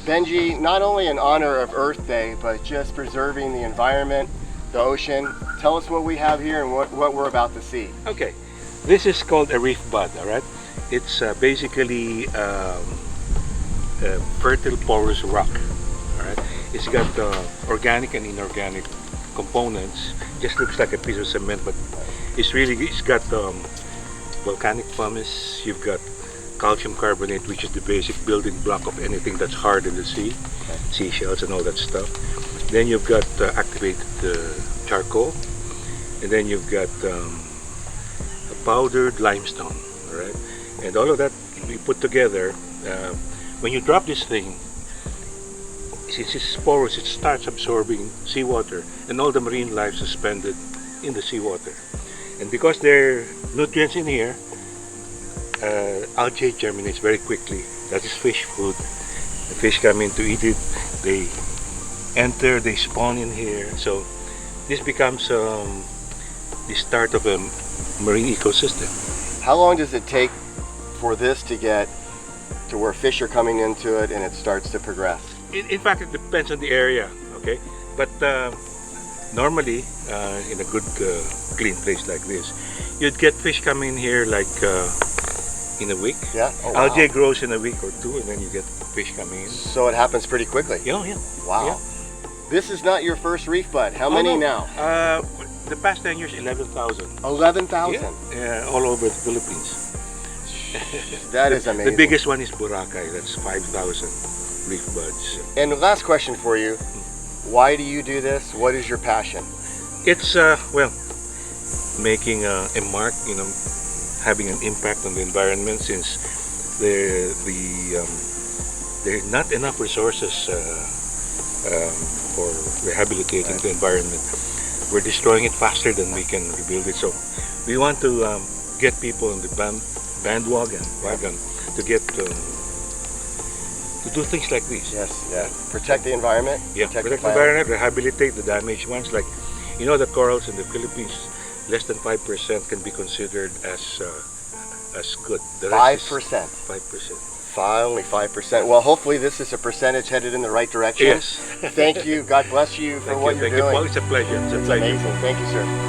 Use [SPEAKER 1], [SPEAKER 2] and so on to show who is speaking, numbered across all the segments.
[SPEAKER 1] Benji, not only in honor of Earth Day, but just preserving the environment, the ocean. Tell us what we have here and what we're about to see.
[SPEAKER 2] Okay, this is called a reef bud, all right? It's basically a fertile porous rock, all right? It's got organic and inorganic components. Just looks like a piece of cement, but it's got volcanic pumice. You've got calcium carbonate, which is the basic building block of anything that's hard in the sea, seashells and all that stuff. Then you've got activated charcoal, and then you've got a powdered limestone, all right? And all of that we put together. When you drop this thing, since it's porous, it starts absorbing seawater and all the marine life suspended in the seawater. And because there are nutrients in here, algae germinates very quickly. That is fish food. The fish come in to eat it. They enter, they spawn in here. So this becomes the start of a marine ecosystem.
[SPEAKER 1] How long does it take for this to get to where fish are coming into it and it starts to progress?
[SPEAKER 2] In fact, it depends on the area, okay? But normally, in a good clean place like this, you'd get fish coming in here like in a week.
[SPEAKER 1] Yeah. Oh, wow.
[SPEAKER 2] Algae grows in a week or two, and then you get fish coming in.
[SPEAKER 1] So it happens pretty quickly.
[SPEAKER 2] Yeah, yeah.
[SPEAKER 1] Wow.
[SPEAKER 2] Yeah.
[SPEAKER 1] This is not your first reef bud. How many now?
[SPEAKER 2] The past 10 years, 11,000.
[SPEAKER 1] 11,000?
[SPEAKER 2] Yeah, all over the Philippines.
[SPEAKER 1] That is amazing.
[SPEAKER 2] The biggest one is Boracay. That's 5,000 reef buds.
[SPEAKER 1] And the last question for you, why do you do this? What is your passion?
[SPEAKER 2] It's, well, making a mark, you know, having an impact on the environment, since there are not enough resources for rehabilitating the environment. We're destroying it faster than we can rebuild it. So we want to get people on the bandwagon to get to do things like this.
[SPEAKER 1] Yes, yeah. Protect the environment.
[SPEAKER 2] Yeah, protect the environment, rehabilitate the damaged ones. Like, you know, the corals in the Philippines, less than 5% can be considered as good.
[SPEAKER 1] 5%.
[SPEAKER 2] 5%.
[SPEAKER 1] Only 5%. Well, hopefully this is a percentage headed in the right direction.
[SPEAKER 2] Yes.
[SPEAKER 1] Thank you. God bless you for what you're doing.
[SPEAKER 2] Well, it's a pleasure.
[SPEAKER 1] It's amazing. Thank you, sir.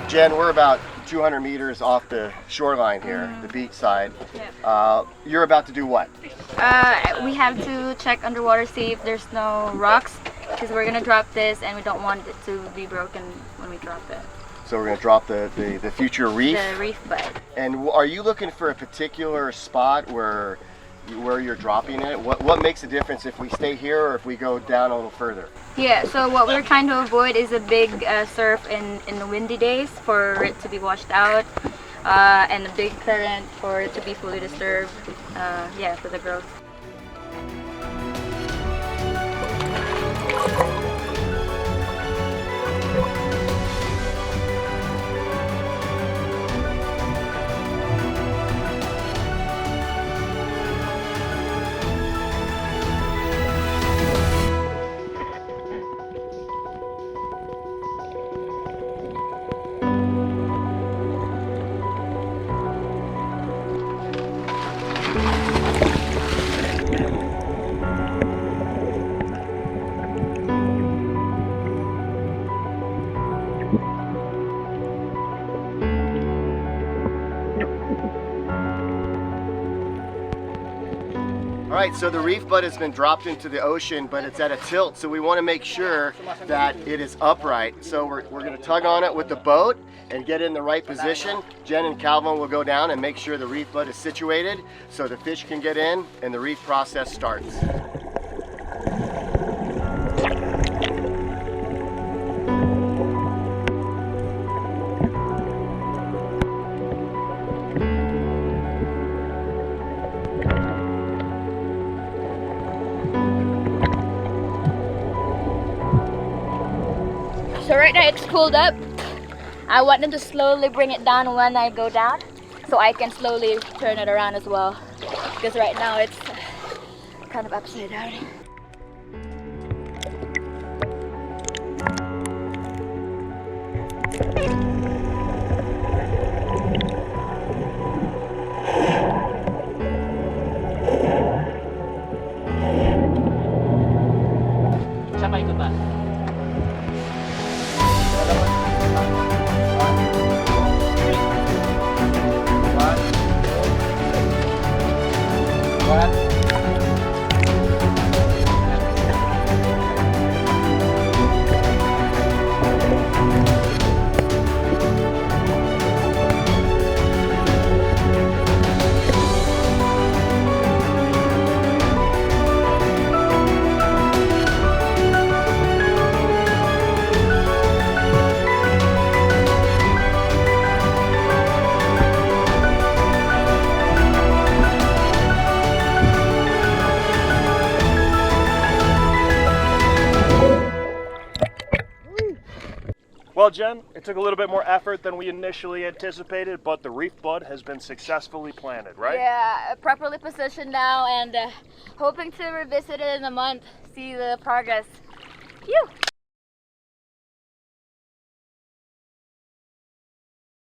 [SPEAKER 1] Jen, we're about 200 meters off the shoreline here, the beach side. You're about to do what?
[SPEAKER 3] We have to check underwater, see if there's no rocks, because we're gonna drop this and we don't want it to be broken when we drop it.
[SPEAKER 1] So we're gonna drop the future reef?
[SPEAKER 3] The reef bud.
[SPEAKER 1] And are you looking for a particular spot where you're dropping it? What makes a difference if we stay here or if we go down a little further?
[SPEAKER 3] Yeah, so what we're trying to avoid is a big surf in the windy days for it to be washed out, and a big current for it to be fully disturbed, yeah, for the growth.
[SPEAKER 1] All right, so the reef bud has been dropped into the ocean, but it's at a tilt, so we want to make sure that it is upright. So we're going to tug on it with the boat and get it in the right position. Jen and Calvin will go down and make sure the reef bud is situated so the fish can get in and the reef process starts.
[SPEAKER 3] So right now it's cooled up. I want them to slowly bring it down when I go down, so I can slowly turn it around as well. Because right now it's kind of upside down.
[SPEAKER 4] Sabay ko ba?
[SPEAKER 5] Well, Jen, it took a little bit more effort than we initially anticipated, but the reef bud has been successfully planted, right?
[SPEAKER 3] Yeah, properly positioned now, and hoping to revisit it in a month, see the progress. Phew!